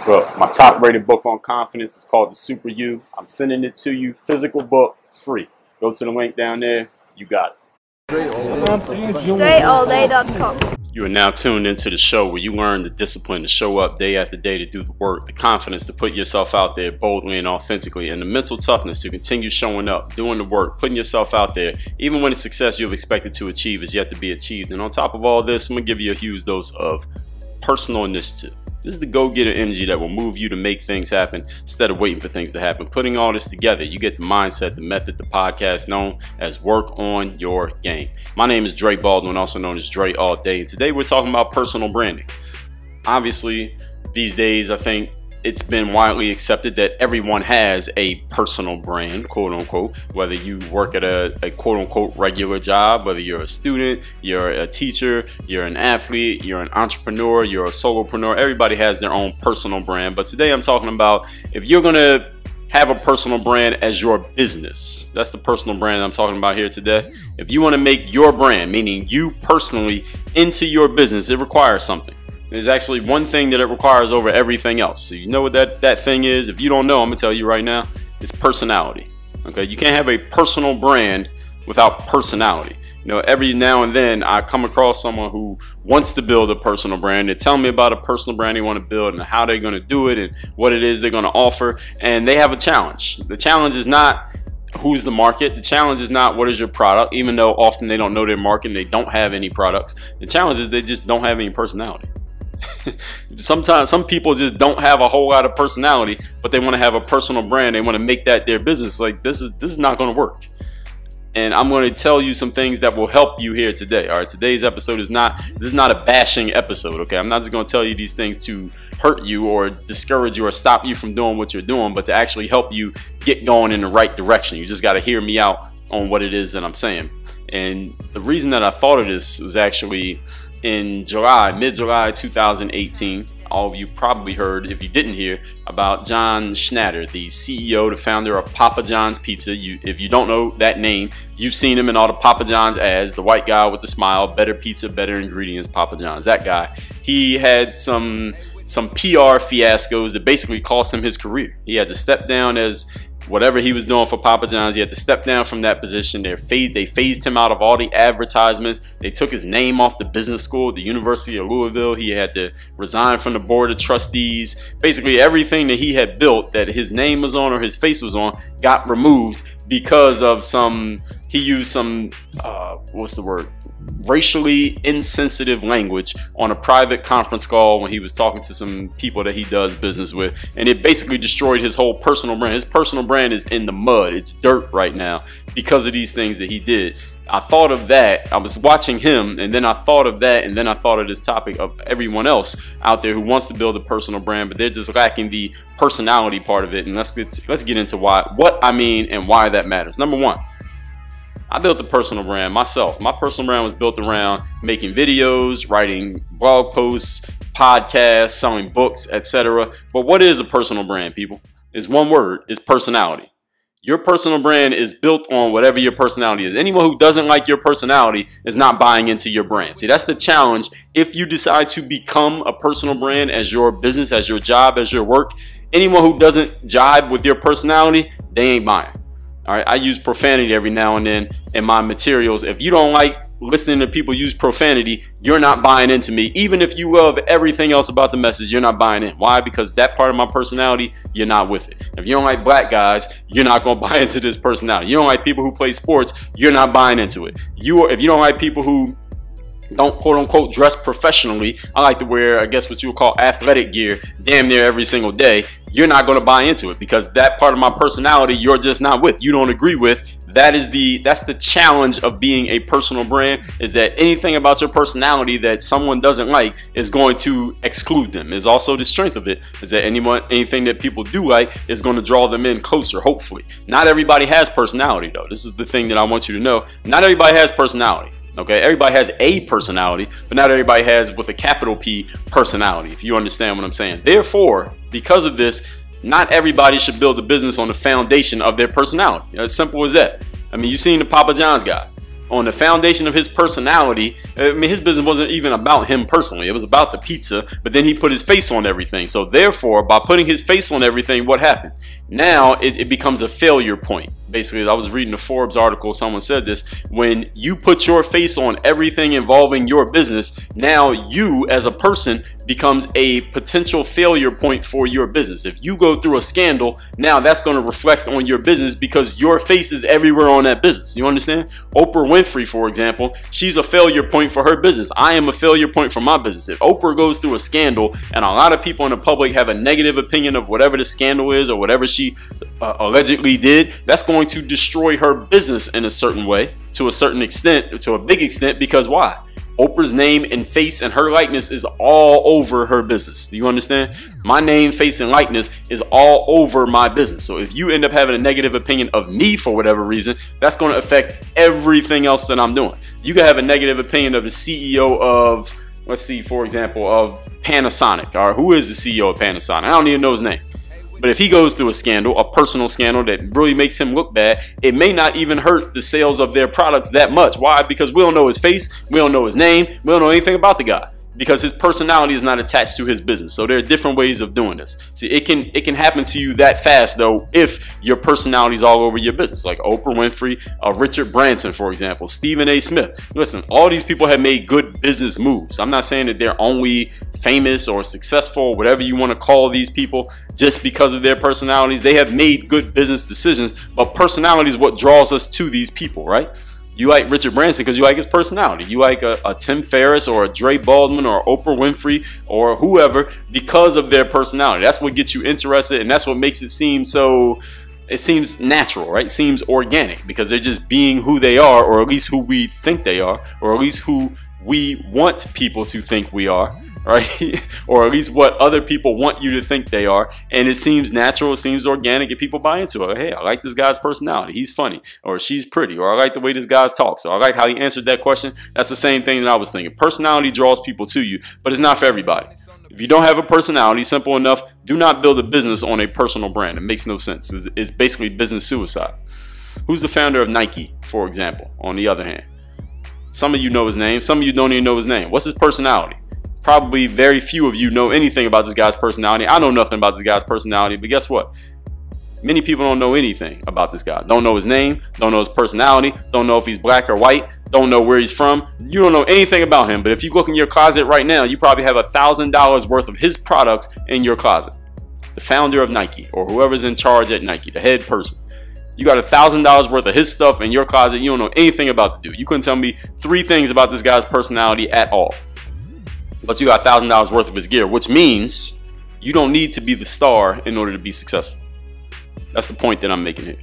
Well, my top rated book on confidence is called The Super You. I'm sending it to you, physical book, free. Go to the link down there. You got it. DreAllDay.com. You are now tuned into the show where you learn the discipline to show up day after day to do the work, the confidence to put yourself out there boldly and authentically, and the mental toughness to continue showing up, doing the work, putting yourself out there, even when the success you've expected to achieve is yet to be achieved. And on top of all this, I'm going to give you a huge dose of personal initiative. This is the go-getter energy that will move you to make things happen instead of waiting for things to happen. Putting all this together, you get the mindset, the method, the podcast known as Work on Your Game. My name is Dre Baldwin, also known as Dre All Day, and today we're talking about personal branding. Obviously, these days, I think it's been widely accepted that everyone has a personal brand, quote unquote, whether you work at a quote unquote regular job, whether you're a student, you're a teacher, you're an athlete, you're an entrepreneur, you're a solopreneur. Everybody has their own personal brand. But today I'm talking about if you're going to have a personal brand as your business. That's the personal brand I'm talking about here today. If you want to make your brand, meaning you personally, into your business, it requires something. There's actually one thing that it requires over everything else. So you know what that thing is? If you don't know, I'm gonna tell you right now, it's personality. Okay, you can't have a personal brand without personality. You know, every now and then I come across someone who wants to build a personal brand. They tell me about a personal brand they want to build and how they're gonna do it and what it is they're gonna offer. And they have a challenge. The challenge is not who's the market. The challenge is not what is your product, even though often they don't know their market and they don't have any products. The challenge is they just don't have any personality. Sometimes some people just don't have a whole lot of personality, but they want to have a personal brand. They want to make that their business. Like this is not going to work. And I'm going to tell you some things that will help you here today. All right, today's episode is not a bashing episode. Okay, I'm not just going to tell you these things to hurt you or discourage you or stop you from doing what you're doing, but to actually help you get going in the right direction. You just got to hear me out on what it is that I'm saying. And the reason that I thought of this was actually in mid-July 2018. All of you probably heard, if you didn't hear, about John Schnatter, the CEO, the founder of Papa John's Pizza. If you don't know that name, you've seen him in all the Papa John's ads, the white guy with the smile, better pizza, better ingredients, Papa John's, that guy. He had some PR fiascos that basically cost him his career. He had to step down as whatever he was doing for Papa John's. He had to step down from that position. They phased him out of all the advertisements. They took his name off the business school at the University of Louisville. He had to resign from the board of trustees. Basically everything that he had built that his name was on or his face was on got removed because of he used some racially insensitive language on a private conference call when he was talking to some people that he does business with, and it basically destroyed his whole personal brand. His personal brand is in the mud. It's dirt right now because of these things that he did. I thought of that. I was watching him, and then I thought of that, and then I thought of this topic of everyone else out there who wants to build a personal brand, but they're just lacking the personality part of it. And let's get into what I mean and why that matters. Number one, I built a personal brand myself. My personal brand was built around making videos, writing blog posts, podcasts, selling books, etc. But what is a personal brand, people? It's one word. It's personality. Your personal brand is built on whatever your personality is. Anyone who doesn't like your personality is not buying into your brand. See, that's the challenge. If you decide to become a personal brand as your business, as your job, as your work, anyone who doesn't jibe with your personality, they ain't buying. All right, I use profanity every now and then in my materials. If you don't like listening to people use profanity, you're not buying into me. Even if you love everything else about the message, you're not buying in. Why? Because that part of my personality, you're not with it. If you don't like black guys, you're not going to buy into this personality. You don't like people who play sports, you're not buying into it. If you don't like people who don't quote unquote dress professionally, I like to wear, I guess what you would call athletic gear damn near every single day, you're not going to buy into it because that part of my personality you're just not with, you don't agree with. That's the challenge of being a personal brand, is that anything about your personality that someone doesn't like is going to exclude them. Is also the strength of it, is that anything that people do like is going to draw them in closer, hopefully. Not everybody has personality though. This is the thing that I want you to know. Not everybody has personality. Okay, everybody has a personality, but not everybody has, with a capital P, personality, if you understand what I'm saying. Therefore, because of this, not everybody should build a business on the foundation of their personality. As simple as that. I mean, you've seen the Papa John's guy. on the foundation of his personality. I mean, his business wasn't even about him personally. It was about the pizza, but then he put his face on everything. So therefore, by putting his face on everything, what happened? Now it becomes a failure point. Basically, I was reading a Forbes article, someone said this: when you put your face on everything involving your business, now you as a person becomes a potential failure point for your business. If you go through a scandal, now that's going to reflect on your business because your face is everywhere on that business. You understand? Oprah Winfrey, for example, she's a failure point for her business. I am a failure point for my business. If Oprah goes through a scandal and a lot of people in the public have a negative opinion of whatever the scandal is or whatever she allegedly did, that's going to destroy her business in a certain way, to a certain extent, to a big extent, because why? Oprah's name and face and her likeness is all over her business. Do you understand? My name, face, and likeness is all over my business. So if you end up having a negative opinion of me for whatever reason, that's going to affect everything else that I'm doing. You can have a negative opinion of the CEO of, let's see, for example, of Panasonic. Or who is the CEO of Panasonic? I don't even know his name. But if he goes through a scandal, a personal scandal that really makes him look bad, it may not even hurt the sales of their products that much. Why? Because we don't know his face, we don't know his name, we don't know anything about the guy, because his personality is not attached to his business. So there are different ways of doing this. See, it can happen to you that fast though if your personality is all over your business, like Oprah Winfrey, Richard Branson, for example, Stephen A. Smith. Listen, all these people have made good business moves. I'm not saying that they're only famous or successful, whatever you want to call these people, just because of their personalities. They have made good business decisions, but personality is what draws us to these people, right? You like Richard Branson because you like his personality. You like a Tim Ferriss or a Dre Baldwin or Oprah Winfrey or whoever because of their personality. That's what gets you interested, and that's what makes it seem so, it seems natural, right? It seems organic because they're just being who they are, or at least who we think they are, or at least who we want people to think we are. Right? Or at least what other people want you to think they are. And it seems natural, it seems organic, and people buy into it. Hey, I like this guy's personality. He's funny. Or she's pretty. Or I like the way this guy talks. So I like how he answered that question. That's the same thing that I was thinking. Personality draws people to you, but it's not for everybody. If you don't have a personality, simple enough, do not build a business on a personal brand. It makes no sense. It's basically business suicide. Who's the founder of Nike, for example, on the other hand? Some of you know his name. Some of you don't even know his name. What's his personality? Probably very few of you know anything about this guy's personality. I know nothing about this guy's personality, but guess what? Many people don't know anything about this guy. Don't know his name, don't know his personality, don't know if he's black or white, don't know where he's from. You don't know anything about him, but if you look in your closet right now, you probably have $1,000 worth of his products in your closet. The founder of Nike, or whoever's in charge at Nike, the head person. You got $1,000 worth of his stuff in your closet. You don't know anything about the dude. You couldn't tell me 3 things about this guy's personality at all. But you got $1,000 worth of his gear, which means you don't need to be the star in order to be successful. That's the point that I'm making here.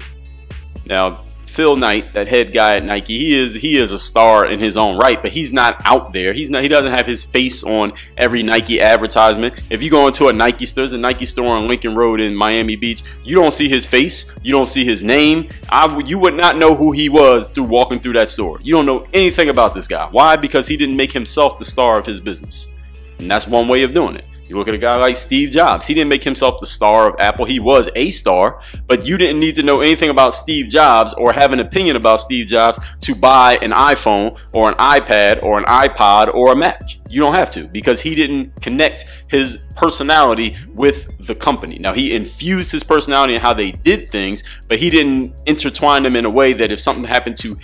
Now, Phil Knight, that head guy at Nike, he is a star in his own right, but he's not out there. He doesn't have his face on every Nike advertisement. If you go into a Nike store, there's a Nike store on Lincoln Road in Miami Beach, you don't see his face, you don't see his name. You would not know who he was through walking through that store. You don't know anything about this guy. Why? Because he didn't make himself the star of his business. And that's one way of doing it. You look at a guy like Steve Jobs. He didn't make himself the star of Apple. He was a star, but you didn't need to know anything about Steve Jobs or have an opinion about Steve Jobs to buy an iPhone or an iPad or an iPod or a Mac. You don't have to, because he didn't connect his personality with the company. Now, he infused his personality in how they did things, but he didn't intertwine them in a way that if something happened to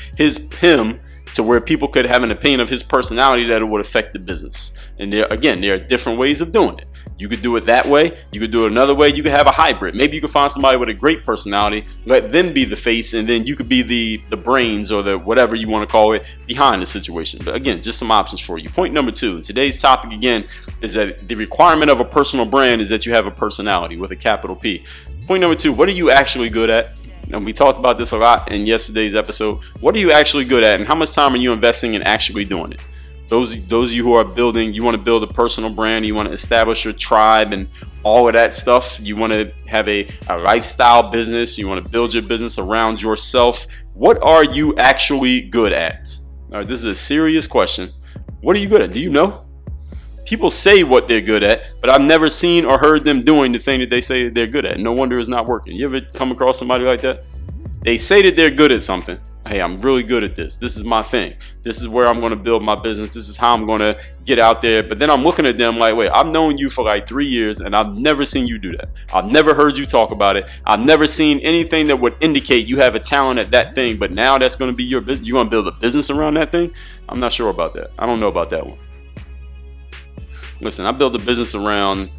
him, to where people could have an opinion of his personality, that it would affect the business. And there are different ways of doing it. You could do it that way. You could do it another way. You could have a hybrid. Maybe you could find somebody with a great personality, let them be the face, and then you could be the brains or the whatever you want to call it behind the situation. But again, just some options for you. Point number 2, today's topic again is that the requirement of a personal brand is that you have a personality with a capital P. Point number 2, what are you actually good at? And we talked about this a lot in yesterday's episode. What are you actually good at, and how much time are you investing in actually doing it? Those of you who are building, you want to build a personal brand, you want to establish your tribe and all of that stuff. You want to have a lifestyle business. You want to build your business around yourself. What are you actually good at? All right, this is a serious question. What are you good at? Do you know? People say what they're good at, but I've never seen or heard them doing the thing that they say they're good at. No wonder it's not working. You ever come across somebody like that? They say that they're good at something. Hey, I'm really good at this. This is my thing. This is where I'm going to build my business. This is how I'm going to get out there. But then I'm looking at them like, wait, I've known you for like 3 years and I've never seen you do that. I've never heard you talk about it. I've never seen anything that would indicate you have a talent at that thing. But now that's going to be your business. You're going to build a business around that thing? I'm not sure about that. I don't know about that one. Listen, I built a business around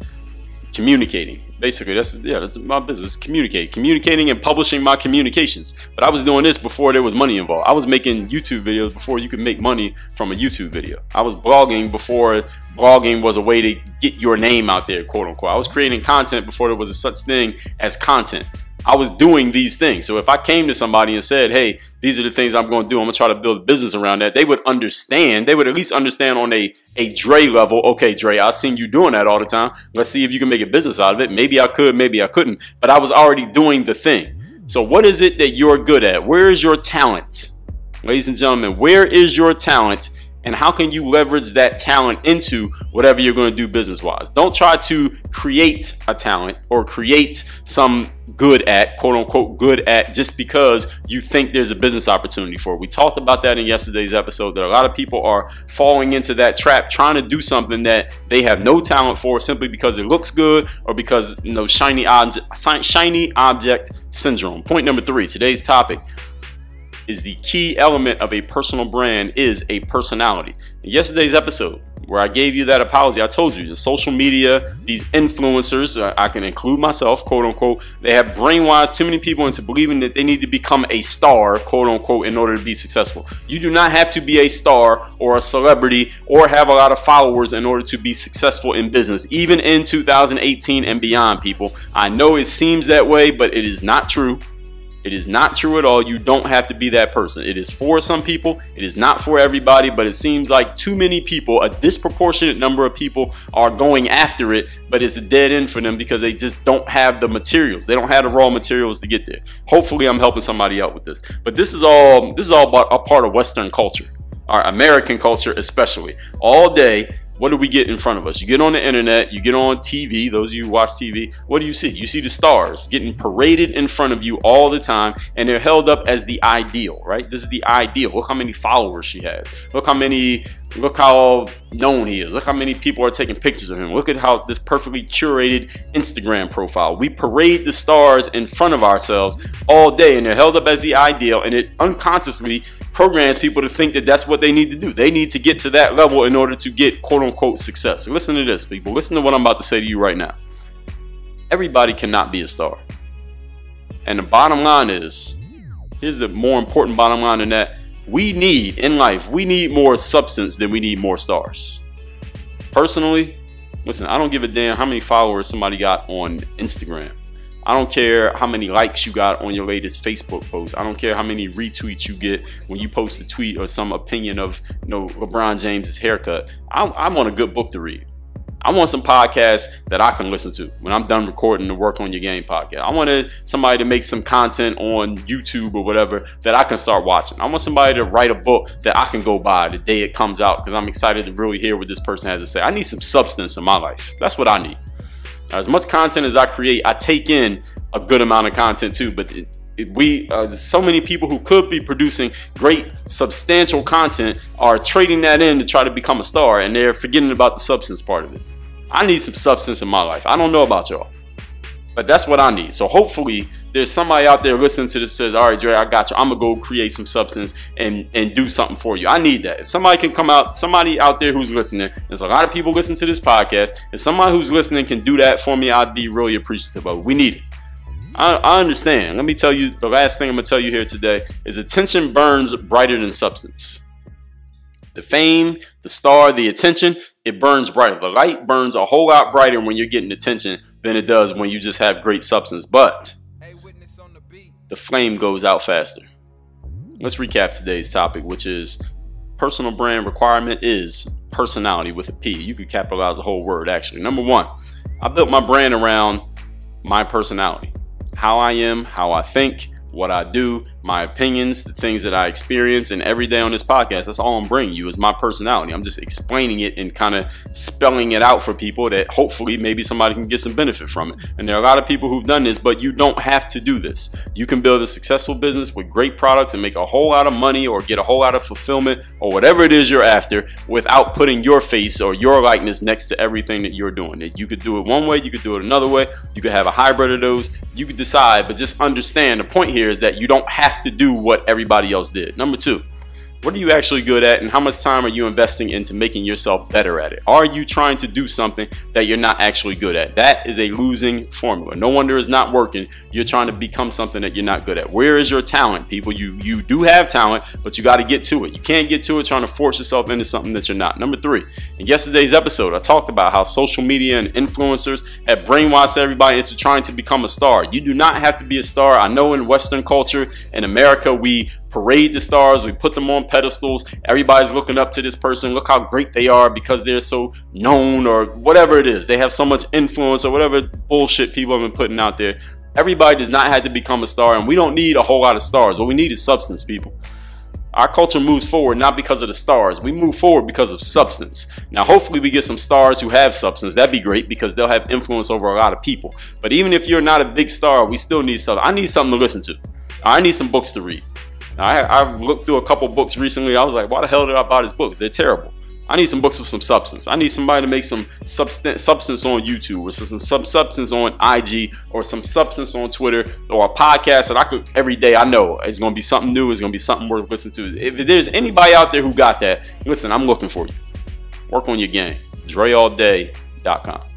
communicating. Basically, that's my business. Communicating and publishing my communications. But I was doing this before there was money involved. I was making YouTube videos before you could make money from a YouTube video. I was blogging before blogging was a way to get your name out there, quote unquote. I was creating content before there was a such thing as content. I was doing these things. So if I came to somebody and said, hey, these are the things I'm going to do, I'm going to try to build a business around that, they would understand. They would at least understand on a Dre level. Okay, Dre, I've seen you doing that all the time. Let's see if you can make a business out of it. Maybe I could, maybe I couldn't. But I was already doing the thing. So what is it that you're good at? Where is your talent? Ladies and gentlemen, where is your talent? And how can you leverage that talent into whatever you're going to do business-wise? Don't try to create a talent or create some good at, quote unquote, good at, just because you think there's a business opportunity for it. We talked about that in yesterday's episode, that a lot of people are falling into that trap, trying to do something that they have no talent for simply because it looks good or because, you know, shiny object syndrome. Point number 3, today's topic is the key element of a personal brand is a personality. In yesterday's episode, where I gave you that apology, I told you the social media, these influencers, I can include myself, quote unquote, they have brainwashed too many people into believing that they need to become a star, quote unquote, in order to be successful. You do not have to be a star or a celebrity or have a lot of followers in order to be successful in business, even in 2018 and beyond, people. I know it seems that way, but it is not true. It is not true at all. You don't have to be that person. It is for some people. It is not for everybody, but it seems like too many people, a disproportionate number of people are going after it, but it's a dead end for them because they just don't have the materials. They don't have the raw materials to get there. Hopefully I'm helping somebody out with this. But this is all about a part of Western culture, our American culture especially. All day, what do we get in front of us? You get on the internet, you get on TV, those of you who watch TV, what do you see? You see the stars getting paraded in front of you all the time, and they're held up as the ideal, right? This is the ideal. Look how many followers she has. Look how known he is. Look how many people are taking pictures of him. Look at how this perfectly curated Instagram profile. We parade the stars in front of ourselves all day, and they're held up as the ideal, and it unconsciously programs people to think that that's what they need to do. They need to get to that level in order to get quote unquote success. So listen to this, people. Listen to what I'm about to say to you right now. Everybody cannot be a star. And the bottom line is, here's the more important bottom line than that. We need, in life, we need more substance than we need more stars. Personally, listen, I don't give a damn how many followers somebody got on Instagram. I don't care how many likes you got on your latest Facebook post. I don't care how many retweets you get when you post a tweet or some opinion of, you know, LeBron James's haircut. I want a good book to read. I want some podcasts that I can listen to when I'm done recording the Work on Your Game podcast. I wanted somebody to make some content on YouTube or whatever that I can start watching. I want somebody to write a book that I can go buy the day it comes out because I'm excited to really hear what this person has to say. I need some substance in my life. That's what I need. As much content as I create, I take in a good amount of content too, but so many people who could be producing great substantial content are trading that in to try to become a star, and they're forgetting about the substance part of it. I need some substance in my life. I don't know about y'all, but that's what I need. So hopefully there's somebody out there listening to this that says, all right, Dre, I got you. I'm gonna go create some substance and do something for you. I need that. If somebody can come out, somebody out there who's listening, there's a lot of people listening to this podcast, if somebody who's listening can do that for me, I'd be really appreciative of it. We need it. I understand. Let me tell you, the last thing I'm gonna tell you here today is attention burns brighter than substance. The fame, the star, the attention, it burns brighter. The light burns a whole lot brighter when you're getting attention than it does when you just have great substance. But the flame goes out faster. Let's recap today's topic, which is personal brand requirement is personality with a P. You could capitalize the whole word, actually. Number 1, I built my brand around my personality. How I am, how I think, what I do, my opinions, the things that I experience, and every day on this podcast, that's all I'm bringing you is my personality. I'm just explaining it and kind of spelling it out for people that hopefully maybe somebody can get some benefit from it. And there are a lot of people who've done this, but you don't have to do this. You can build a successful business with great products and make a whole lot of money or get a whole lot of fulfillment or whatever it is you're after without putting your face or your likeness next to everything that you're doing. You could do it one way, you could do it another way, you could have a hybrid of those, you could decide, but just understand the point here is that you don't have to do what everybody else did. Number two, what are you actually good at, and how much time are you investing into making yourself better at it? Are you trying to do something that you're not actually good at? That is a losing formula. No wonder it's not working. You're trying to become something that you're not good at. Where is your talent, people? You do have talent, but you got to get to it. You can't get to it trying to force yourself into something that you're not. Number three, in yesterday's episode, I talked about how social media and influencers have brainwashed everybody into trying to become a star. You do not have to be a star. I know in Western culture, in America, we parade the stars, we put them on pedestals, everybody's looking up to this person, look how great they are because they're so known or whatever it is. They have so much influence or whatever bullshit people have been putting out there. Everybody does not have to become a star, and we don't need a whole lot of stars. What we need is substance, people. Our culture moves forward not because of the stars. We move forward because of substance. Now, hopefully we get some stars who have substance. That'd be great because they'll have influence over a lot of people. But even if you're not a big star, we still need something. I need something to listen to. I need some books to read. I've looked through a couple books recently. I was like, why the hell did I buy these books? They're terrible. I need some books with some substance. I need somebody to make some substance on YouTube or some substance on IG or some substance on Twitter or a podcast that I could every day. I know it's going to be something new. It's going to be something worth listening to. If there's anybody out there who got that, listen, I'm looking for you. Work on your game. DreAllDay.com.